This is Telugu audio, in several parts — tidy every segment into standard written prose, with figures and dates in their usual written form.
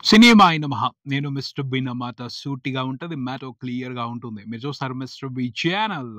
సినిమాయ నమః. నేను మిస్టర్ బి. నా మాట సూటిగా ఉంటది. మ్యాటర్ క్లియర్‌గా ఉంటుంది. మీరు చూస్తారు mister B channel.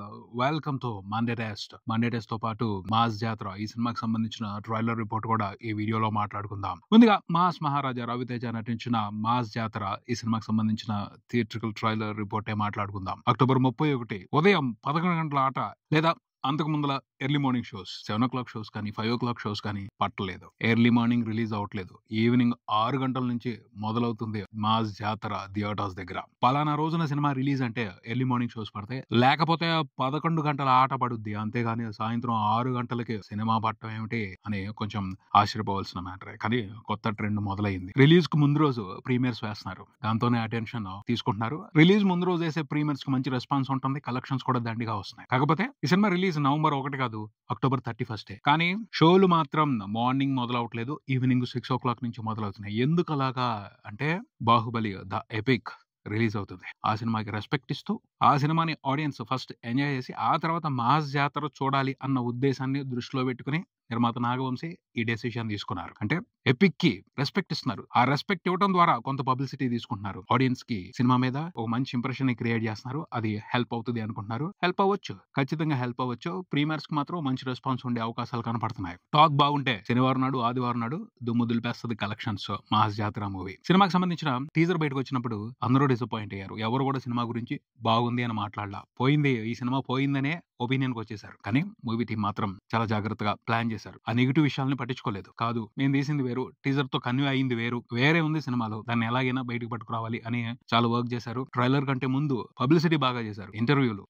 Welcome to Monday test. Monday టెస్ట్‌తో పాటు 'మాస్ జాతర' ఈ సినిమాకి సంబంధించిన ట్రైలర్ రిపోర్ట్ కూడా ఈ వీడియోలో మాట్లాడుకుందాం. ముందుగా 'మాస్ మహారాజా' రవితేజ నటించిన 'మాస్ జాతర' ఈ సినిమాకి సంబంధించిన థియేట్రికల్ ట్రైలర్ రిపోర్టే మాట్లాడుకుందాం. అక్టోబర్ 31 ఉదయం 11 గంటల ఆట లేదా అంతకు ముందల ఎర్లీ మార్నింగ్ షోస్ 7:00 షోస్ కానీ 5:00 షోస్ కానీ పట్టలేదు. ఎర్లీ మార్నింగ్ రిలీజ్ అవ్వట్లేదు. ఈవినింగ్ 6 గంటల నుంచి మొదలవుతుంది 'మాస్ జాతర' థియేటర్స్ దగ్గర. పలానా రోజున సినిమా రిలీజ్ అంటే ఎర్లీ మార్నింగ్ షోస్ పడతాయి. లేకపోతే 11 గంటల ఆట పడుద్ది. అంతేగాని సాయంత్రం 6 గంటలకి సినిమా పట్టడం ఏమిటి అని కొంచెం ఆశ్చర్యపోవాల్సిన మ్యాటరే. కానీ కొత్త ట్రెండ్ మొదలైంది. రిలీజ్ కు ముందు రోజు ప్రీమియర్స్ వేస్తున్నారు. దాంతోనే అటెన్షన్ తీసుకుంటున్నారు. రిలీజ్ ముందు రోజు వేసే ప్రీమియర్స్ కి మంచి రెస్పాన్స్ ఉంటుంది. కలెక్షన్స్ కూడా దండిగా వస్తున్నాయి. కాకపోతే ఈ సినిమా రిలీజ్ నవంబర్ 1 కాదు, అక్టోబర్ 31. కానీ షోలు మాత్రం మార్నింగ్ మొదలవట్లేదు. ఈవినింగ్ 6:00 నుంచి మొదలవుతున్నాయి. ఎందుకు అలాగా అంటే 'బాహుబలి ద ఎపిక్' రిలీజ్ అవుతుంది. ఆ సినిమాకి రెస్పెక్ట్ ఇస్తూ ఆ సినిమాని ఆడియన్స్ ఫస్ట్ ఎంజాయ్ చేసి ఆ తర్వాత 'మాస్ జాతర' చూడాలి అన్న ఉద్దేశాన్ని దృష్టిలో పెట్టుకుని నిర్మాత నాగవంశి ఈ డెసిషన్ తీసుకున్నారు. అంటే ఎపిక్ కి రెస్పెక్ట్ ఇస్తున్నారు. ఆ రెస్పెక్ట్ ఇవ్వడం ద్వారా కొంత పబ్లిసిటీ తీసుకుంటున్నారు. ఆడియన్స్ కి సినిమా మీద ఒక మంచి ఇంప్రెషన్ ని క్రియేట్ చేస్తున్నారు. అది హెల్ప్ అవుతుంది అనుకుంటున్నారు. హెల్ప్ అవ్వచ్చు, ఖచ్చితంగా హెల్ప్ అవ్వచ్చు. ప్రీమియర్స్ కి మాత్రం మంచి రెస్పాన్స్ ఉండే అవకాశాలు కనపడుతున్నాయి. టాక్ బాగుంటే శనివారం నాడు ఆదివారం నాడు దుమ్ము దులిపేస్తుంది కలెక్షన్స్ 'మాస్ జాతర' మూవీ. సినిమాకి సంబంధించిన టీజర్ బయటకు వచ్చినప్పుడు అందరూ డిసప్పాయింట్ అయ్యారు. ఎవరు కూడా సినిమా గురించి బాగుంది అని మాట్లాడలా. పోయింది, ఈ సినిమా పోయిందనే ఒపీనియన్ కి వచ్చేసారు. కానీ మూవీ టీం మాత్రం చాలా జాగ్రత్తగా ప్లాన్ చేశారు. ఆ నెగిటివ్ విషయాలను పట్టించుకోలేదు. కాదు, మేము తీసింది వేరు, టీజర్ తో కన్వే అయింది వేరు, వేరే ఉంది సినిమాలో, దాన్ని ఎలాగైనా బయటకు పట్టుకురావాలి అని చాలా వర్క్ చేశారు. ట్రైలర్ కంటే ముందు పబ్లిసిటీ బాగా చేశారు.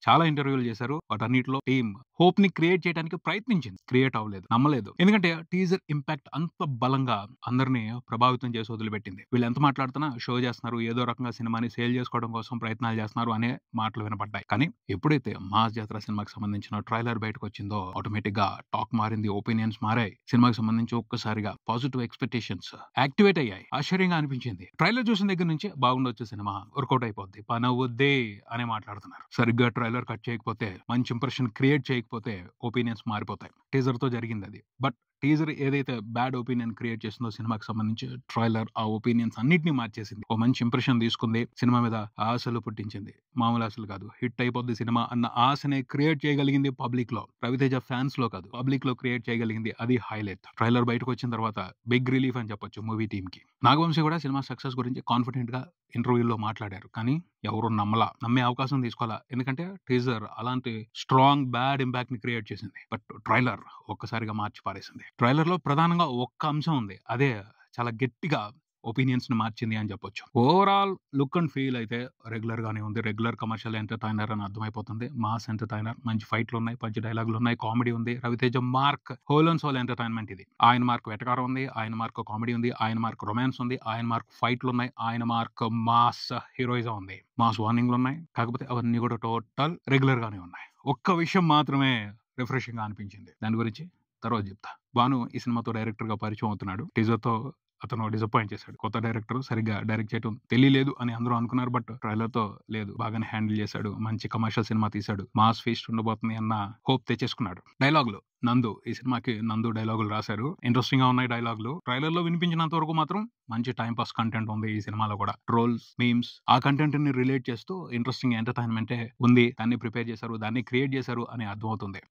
చాలా ఇంటర్వ్యూలు చేశారు. వాటన్నిటిలో టీం హోప్ ని క్రియేట్ చేయడానికి ప్రయత్నించింది. క్రియేట్ అవ్వలేదు, నమ్మలేదు. ఎందుకంటే టీజర్ ఇంపాక్ట్ అంత బలంగా అందరినీ ప్రభావితం చేసి వదిలిపెట్టింది. వీళ్ళు ఎంత మాట్లాడుతున్నా షో చేస్తున్నారు, ఏదో రకంగా సినిమాని సేల్ చేసుకోవడం కోసం ప్రయత్నాలు చేస్తున్నారు అనే మాటలు వినపడ్డాయి. కానీ ఎప్పుడైతే 'మాస్ జాతర' సినిమాకి సంబంధించిన ట్రైలర్ బయటకు వచ్చిందో ఆటోమేటిక్ గా టాక్ మారింది, ఒపీనియన్స్ మారాయి. సినిమాకి సంబంధించి ఒక్కసారిగా పాజిటివ్ ఎక్స్పెక్టేషన్స్ యాక్టివేట్ అయ్యాయి. ఆశ్చర్యంగా అనిపించింది. ట్రైలర్ చూసిన దగ్గర నుంచి బాగుండొచ్చు, సినిమా వర్కౌట్ అయిపోద్ది, పని అవుద్ది అని మాట్లాడుతున్నారు. సరిగ్గా ట్రైలర్ కట్ చేయకపోతే, మంచి ఇంప్రెషన్ క్రియేట్ చేయకపోతే ఒపీనియన్స్ మారిపోతాయి. టీజర్ తో జరిగింది అది. బట్ టీజర్ ఏదైతే బ్యాడ్ ఒపీనియన్ క్రియేట్ చేసిందో సినిమాకి సంబంధించి ట్రైలర్ ఆ ఒపీనియన్స్ అన్నిటిని మార్చేసింది. ఓ మంచి ఇంప్రెషన్ తీసుకుంది, సినిమా మీద ఆశలు పుట్టించింది. మామూలు ఆశలు కాదు, హిట్ అయిపోద్ది సినిమా అన్న ఆశని క్రియేట్ చేయగలిగింది పబ్లిక్ లో. రవితేజ ఫ్యాన్స్ లో కాదు, పబ్లిక్ లో క్రియేట్ చేయగలిగింది. అది హైలైట్. ట్రైలర్ బయటకు వచ్చిన తర్వాత బిగ్ రిలీఫ్ అని చెప్పొచ్చు మూవీ టీమ్ కి. నాగవంశి కూడా సినిమా సక్సెస్ గురించి కాన్ఫిడెంట్ గా ఇంటర్వ్యూలో మాట్లాడారు. కానీ ఎవరు నమ్మే అవకాశం తీసుకోవాలా. ఎందుకంటే టీజర్ అలాంటి స్ట్రాంగ్ బ్యాడ్ ఇంపాక్ట్ ని క్రియేట్ చేసింది. బట్ ట్రైలర్ ఒక్కసారిగా మార్చి పారేసింది. ట్రైలర్ లో ప్రధానంగా ఒక్క అంశం ఉంది, అదే చాలా గట్టిగా ఒపీనియన్స్ ని మార్చింది అని చెప్పొచ్చు. ఓవరాల్ లుక్ అండ్ ఫీల్ అయితే రెగ్యులర్ గానే ఉంది. రెగ్యులర్ కమర్షియల్ ఎంటర్టైనర్ అని అర్థమైపోతుంది. మాస్ ఎంటర్టైనర్, మంచి ఫైట్లు ఉన్నాయి, మంచి డైలాగులు ఉన్నాయి, కామెడీ ఉంది. Ravi Teja mark whole and soul entertainment ఇది. ఆయన మార్క్ వెటకారం ఉంది, ఆయన మార్క్ కామెడీ ఉంది, ఆయన మార్క్ రొమాన్స్ ఉంది, ఆయన మార్క్ ఫైట్లు ఉన్నాయి, ఆయన మార్క్ మాస్ హీరోయిజం ఉంది, మాస్ వార్నింగ్లు ఉన్నాయి. కాకపోతే అవన్నీ కూడా టోటల్ రెగ్యులర్ గానే ఉన్నాయి. ఒక్క విషయం మాత్రమే రిఫ్రెషింగ్ గా అనిపించింది. దాని గురించి తర్వాత చెప్తా. భాను ఈ సినిమాతో డైరెక్టర్ గా పరిచయం అవుతున్నాడు. టీజర్ తో అతను డిసప్పాయింట్ చేశాడు. కొత్త డైరెక్టర్ సరిగ్గా డైరెక్ట్ చేయడం తెలియలేదు అని అందరూ అనుకున్నారు. బట్ ట్రైలర్ తో లేదు, బాగానే హ్యాండిల్ చేశాడు. మంచి కమర్షియల్ సినిమా తీశాడు. మాస్ ఫీస్ట్ ఉండబోతుంది అన్న హోప్ తెచ్చేసుకున్నాడు. డైలాగులు నందు, ఈ సినిమాకి నందు డైలాగులు రాశారు. ఇంట్రెస్టింగ్ గా ఉన్నాయి డైలాగులు. ట్రైలర్ లో వినిపించినంత వరకు మాత్రం మంచి టైం పాస్ కంటెంట్ ఉంది ఈ సినిమాలో కూడా. ట్రోల్స్, మీమ్స్, ఆ కంటెంట్ ని రిలేట్ చేస్తూ ఇంట్రెస్టింగ్ ఎంటర్టైన్మెంట్ ఉంది. దాన్ని ప్రిపేర్ చేశారు, దాన్ని క్రియేట్ చేశారు అని అర్థమవుతుంది.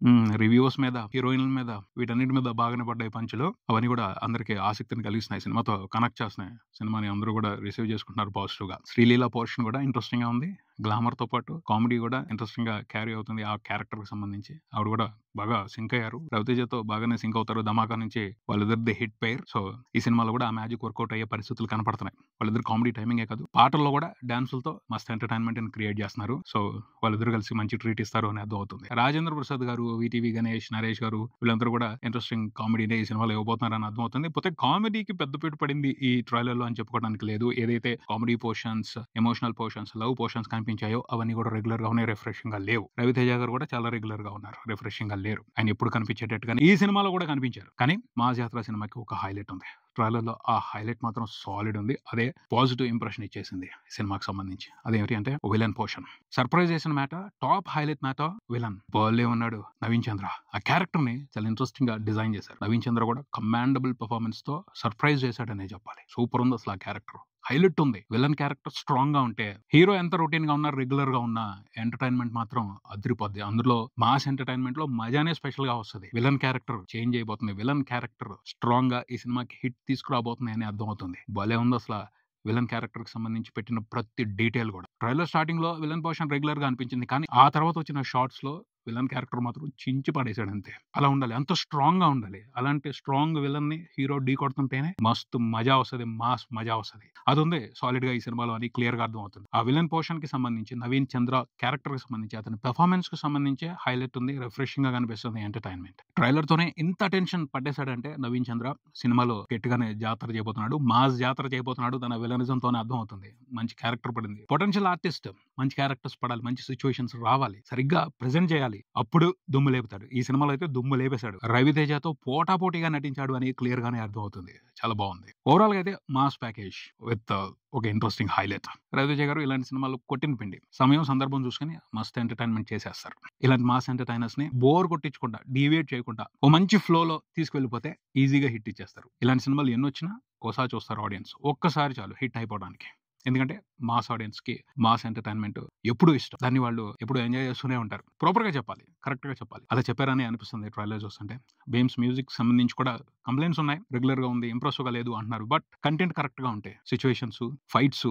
రివ్యూస్ మీద, హీరోయిన్ల మీద, వీటన్నిటి మీద బాగానే పడ్డాయి పంచులు. అవన్నీ కూడా అందరికి ఆసక్తిని కలిగిస్తున్నాయి, సినిమాతో కనెక్ట్ చేస్తున్నాయి. సినిమాని అందరూ కూడా రిసీవ్ చేసుకుంటున్నారు పాజిటివ్ గా. శ్రీలీల పోర్షన్ కూడా ఇంట్రెస్టింగ్ గా ఉంది. గ్లామర్ తో పాటు కామెడీ కూడా ఇంట్రెస్టింగ్ గా క్యారీ అవుతుంది. ఆ క్యారెక్టర్ కి సంబంధించి ఆవిడ కూడా బాగా సింక్ అయ్యారు. రవితేజతో బాగానే సింక్ అవుతారు. ధమాకా నుంచి వాళ్ళిద్దరిది హిట్ పేర్. సో ఈ సినిమాలో కూడా ఆ మ్యాజిక్ వర్కౌట్ అయ్యే పరిస్థితులు కనపడుతున్నాయి. వాళ్ళిద్దరు కామెడీ టైమింగే కాదు, పాటల్లో కూడా డాన్సులతో మస్త్ ఎంటర్టైన్మెంట్ ని క్రియేట్ చేస్తున్నారు. సో వాళ్ళిద్దరు కలిసి మంచి ట్రీట్ ఇస్తారు అని అర్థం అవుతుంది. రాజేంద్ర ప్రసాద్ గారు, విటీవీ గణేష్, నరేష్ గారు వీళ్ళందరూ కూడా ఇంట్రెస్టింగ్ కామెడీనే ఈ సినిమాలో ఇవ్వబోతున్నారు అని అర్థం అవుతుంది. పోతే కామెడీకి పెద్దపీట పడింది ఈ ట్రైలర్ లో అని చెప్పుకోవడానికి లేదు. ఏదైతే comedy portions, emotional portions, love portions కనిపించాయో అవన్నీ కూడా రెగ్యులర్ గా ఉన్నాయి, రిఫ్రెషింగ్ గా లేవు. రవితేజ గారు కూడా చాలా రెగ్యులర్ గా ఉన్నారు, రిఫ్రెషింగ్ గా లేరు. ఆయన ఎప్పుడు కనిపించేటట్టుగా ఈ సినిమాలో కూడా కనిపించారు. కానీ 'మాస్ జాతర' సినిమాకి ఒక హైలైట్ ఉంది. ట్రైలర్ లో ఆ హైలైట్ మాత్రం సాలిడ్ ఉంది. అదే పాజిటివ్ ఇంప్రెషన్ ఇచ్చేసింది సినిమాకి సంబంధించి. అదేమిటి అంటే విలన్ పోర్షన్ సర్ప్రైజ్ చేసిన matter. Top highlight matter villain బర్లే ఉన్నాడు నవీన్ చంద్ర. ఆ క్యారెక్టర్ ని చాలా ఇంట్రెస్టింగ్ గా డిజైన్ చేశారు. నవీన్ చంద్ర కూడా కమాండబుల్ పర్ఫార్మెన్స్ తో సర్ప్రైజ్ చేశాడనే చెప్పాలి. సూపర్ ఉంది అసలు ఆ క్యారెక్టర్. హైలైట్ ఉంది. విలన్ క్యారెక్టర్ స్ట్రాంగ్ గా ఉంటే హీరో ఎంత రొటీన్ గా ఉన్నా రెగ్యులర్ గా ఉన్నా ఎంటర్టైన్మెంట్ మాత్రం అదిరిపోద్ది. అందులో మాస్ ఎంటర్టైన్మెంట్ లో మజానే స్పెషల్ గా వస్తుంది. విలన్ క్యారెక్టర్ చేంజ్ అయిపోతుంది. విలన్ క్యారెక్టర్ స్ట్రాంగ్ గా ఈ సినిమాకి హిట్ తీసుకురాబోతుంది అని అర్థం అవుతుంది. భలే ఉంది అసలు విలన్ క్యారెక్టర్ కి సంబంధించి పెట్టిన ప్రతి డీటెయిల్ కూడా. ట్రైలర్ స్టార్టింగ్ లో విలన్ పోర్షన్ రెగ్యులర్ గా అనిపించింది, కానీ ఆ తర్వాత వచ్చిన షార్ట్స్ లో విలన్ క్యారెక్టర్ మాత్రం చించి పడేశాడు అంతే. అలా ఉండాలి, అంత స్ట్రాంగ్ గా ఉండాలి. అలాంటి స్ట్రాంగ్ విలన్ ని హీరో ఢీ కొడుతుంటేనే మస్తు మజా వస్తుంది, మాస్ మజా వస్తుంది. అది ఉంది సాలిడ్ గా ఈ సినిమాలో అని క్లియర్ గా అర్థం అవుతుంది. ఆ విలన్ పోర్షన్ కి సంబంధించి నవీన్ చంద్ర క్యారెక్టర్ కి సంబంధించి అతని పెర్ఫార్మెన్స్ కి సంబంధించి హైలైట్ ఉంది. రిఫ్రెషింగ్ గా కనిపిస్తుంది ఎంటర్టైన్మెంట్. ట్రైలర్ తోనే ఇంత టెన్షన్ పట్టేశాడంటే నవీన్ చంద్ర సినిమాలో గట్టిగానే జాతర చేయబోతున్నాడు, మాస్ జాతర చేయబోతున్నాడు. తన విలనిజం తోనే అర్థం అవుతుంది. మంచి క్యారెక్టర్ పడింది. పొటెన్షియల్ ఆర్టిస్ట్, మంచి క్యారెక్టర్స్ పడాలి, మంచి సిచ్యువేషన్స్ రావాలి, సరిగ్గా ప్రెజెంట్ చేయాలి, అప్పుడు దుమ్ము లేపుతాడు. ఈ సినిమాలో అయితే దుమ్ము లేపేశాడు. రవితేజతో పోటాపోటీగా నటించాడు అని క్లియర్ గానే అర్థం అవుతుంది. చాలా బాగుంది. ఓవరాల్ గా అయితే మాస్ ప్యాకేజ్ విత్ ఒక ఇంట్రెస్టింగ్ హైలైట్. రవితేజ గారు ఇలాంటి సినిమాలు కొట్టిన పిండి. సమయం సందర్భం చూసుకుని మస్త్ ఎంటర్టైన్మెంట్ చేసేస్తారు. ఇలాంటి మాస్ ఎంటర్టైనర్స్ ని బోర్ కొట్టించకుండా, డీవియేట్ చేయకుండా ఓ మంచి ఫ్లో లో తీసుకెళ్లిపోతే ఈజీగా హిట్ ఇచ్చేస్తారు. ఇలాంటి సినిమాలు ఎన్ని వచ్చినా ఒకసారి చూస్తారు ఆడియన్స్. ఒక్కసారి చాలు హిట్ అయిపోవడానికి. ఎందుకంటే మాస్ ఆడియన్స్ కి మాస్ ఎంటర్టైన్మెంట్ ఎప్పుడు ఇష్టం. దాన్ని వాళ్ళు ఎప్పుడు ఎంజాయ్ చేస్తూనే ఉంటారు. ప్రాపర్ గా చెప్పాలి, కరెక్ట్ గా చెప్పాలి. అలా చెప్పారని అనిపిస్తుంది ట్రైలర్ చూస్తుంటే. బేమ్స్ మ్యూజిక్ సంబంధించి కూడా కంప్లైంట్స్ ఉన్నాయి. రెగ్యులర్ గా ఉంది, ఇంప్రెసివ్ గా లేదు అంటున్నారు. బట్ కంటెంట్ కరెక్ట్ గా ఉంటే, సిచ్యువేషన్స్, ఫైట్స్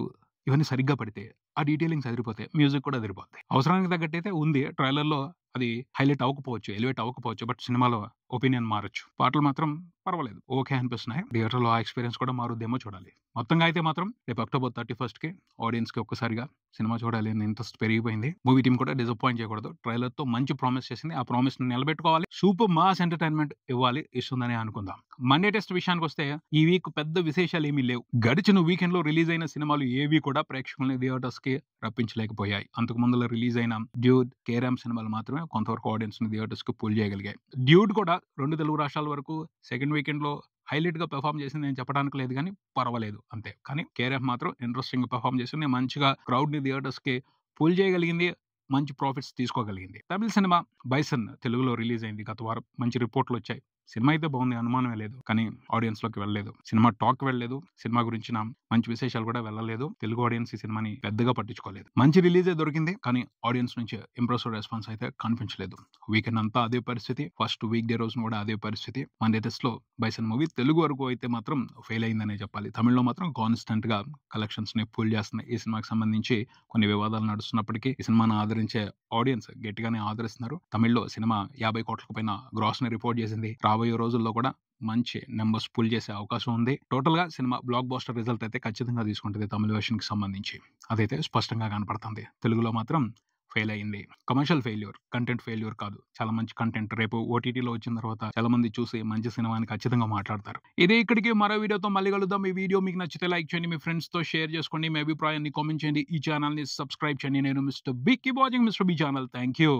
ఇవన్నీ సరిగ్గా పడితే, ఆ డీటెయిలింగ్స్ అదిరిపోతే, మ్యూజిక్ కూడా అదిరిపోతాయి. అవసరానికి తగ్గట్టయితే ఉంది. ట్రైలర్ లో అది హైలైట్ అవ్వకపోవచ్చు, ఎలివేట్ అవ్వకపోవచ్చు, బట్ సినిమాలో ఒపీనియన్ మారచ్చు. పాటలు మాత్రం పర్వాలేదు, ఓకే అనిపిస్తున్నాయి. థియేటర్లో ఆ ఎక్స్పీరియన్స్ కూడా మారుద్దేమో చూడాలి. మొత్తంగా అయితే మాత్రం రేపు October 31st కి ఆడియన్స్ కి ఒక్కసారిగా సినిమా చూడాలి అని ఇంట్రెస్ట్ పెరిగిపోయింది. మూవీ టీం కూడా డిసప్పాయింట్ చేయకూడదు. ట్రైలర్ తో మంచి ప్రామిస్ చేసింది. ఆ ప్రామిస్ ని నిలబెట్టుకోవాలి. సూపర్ మాస్ ఎంటర్టైన్మెంట్ ఇవ్వాలి, ఇస్తుందని అనుకుందాం. మండే టెస్ట్ విషయానికి వస్తే ఈ వీక్ పెద్ద విశేషాలు ఏమీ లేవు. గడిచిన వీకెండ్ లో రిలీజ్ అయిన సినిమాలు ఏవి కూడా ప్రేక్షకుల్ని థియేటర్స్ కి రప్పించలేకపోయాయి. అంతకు ముందు రిలీజ్ అయిన డ్యూడ్, కేరామ్ సినిమాలు మాత్రమే కొంతవరకు ఆడియన్స్ ని థియేటర్స్ కి పుల్ చేయగలిగాయి. డ్యూడ్ కూడా 2 తెలుగు రాష్ట్రాల వరకు సెకండ్ వీకెండ్ లో హైలైట్ గా పెర్ఫామ్ చేసింది నేను చెప్పడానికి లేదు, కానీ పర్వాలేదు అంతే. కానీ కేఆర్ఎఫ్ మాత్రం ఇంట్రెస్టింగ్ గా పెర్ఫామ్ చేసింది. మంచిగా క్రౌడ్ ని థియేటర్స్ కి పుల్ చేయగలిగింది. మంచి ప్రాఫిట్స్ తీసుకోగలిగింది. తమిళ సినిమా బైసన్ తెలుగులో రిలీజ్ అయింది గత వారం. మంచి రిపోర్ట్లు వచ్చాయి. సినిమా అయితే బాగుంది, అనుమానమే లేదు. కానీ ఆడియన్స్ లోకి వెళ్ళలేదు. సినిమా టాక్ వెళ్ళలేదు. సినిమా గురించిన మంచి విశేషాలు కూడా వెళ్ళలేదు. తెలుగు ఆడియన్స్ ఈ సినిమాని పెద్దగా పట్టించుకోలేదు. మంచి రిలీజే దొరికింది, కానీ ఆడియన్స్ నుంచి ఇంప్రెసివ్ రెస్పాన్స్ అయితే కనిపించలేదు. వీకెండ్ అంతా అదే పరిస్థితి. ఫస్ట్ వీక్ డే రోజున కూడా అదే పరిస్థితి. మండే టెస్ట్ లో బైసన్ మూవీ తెలుగు వరకు అయితే మాత్రం ఫెయిల్ అయిందనే చెప్పాలి. తమిళ్లో మాత్రం కాన్స్టెంట్ గా కలెక్షన్స్ ని పుల్ చేస్తున్నాయి. ఈ సినిమాకి సంబంధించి కొన్ని వివాదాలు నడుస్తున్నప్పటికీ ఈ సినిమాను ఆదరించే ఆడియన్స్ గట్టిగానే ఆదరిస్తున్నారు. తమిళ్లో సినిమా 50 కోట్లకు పైన గ్రాస్ ని రిపోర్ట్ చేసింది. రాబోయే రోజుల్లో కూడా మంచి నెంబర్స్ పుల్ చేసే అవకాశం ఉంది. టోటల్ గా సినిమా బ్లాక్ బాస్టర్ రిజల్ట్ అయితే ఖచ్చితంగా తీసుకుంటుంది తమిళ వెర్షన్ కి సంబంధించి. అదైతే స్పష్టంగా కనపడుతుంది. తెలుగులో మాత్రం ఫెయిల్ అయింది. కమర్షియల్ ఫెయిల్యూర్, కంటెంట్ ఫెయిల్యూర్ కాదు. చాలా మంచి కంటెంట్ రేపు ఓటీటీలో వచ్చిన తర్వాత చాలా మంది చూసి మంచి సినిమాని ఖచ్చితంగా మాట్లాడతారు. ఇదే ఇక్కడికి మరో వీడియోతో మళ్ళీ కలుద్దాం. ఈ వీడియో మీకు నచ్చితే లైక్ చేయండి, మీ ఫ్రెండ్స్ తో షేర్ చేసుకోండి, మీ అభిప్రాయాన్ని కామెంట్ చేయండి, ఈ ఛానల్ ని సబ్స్క్రైబ్ చేయండి. నేను mister B. Keep watching mister B channel. Thank you.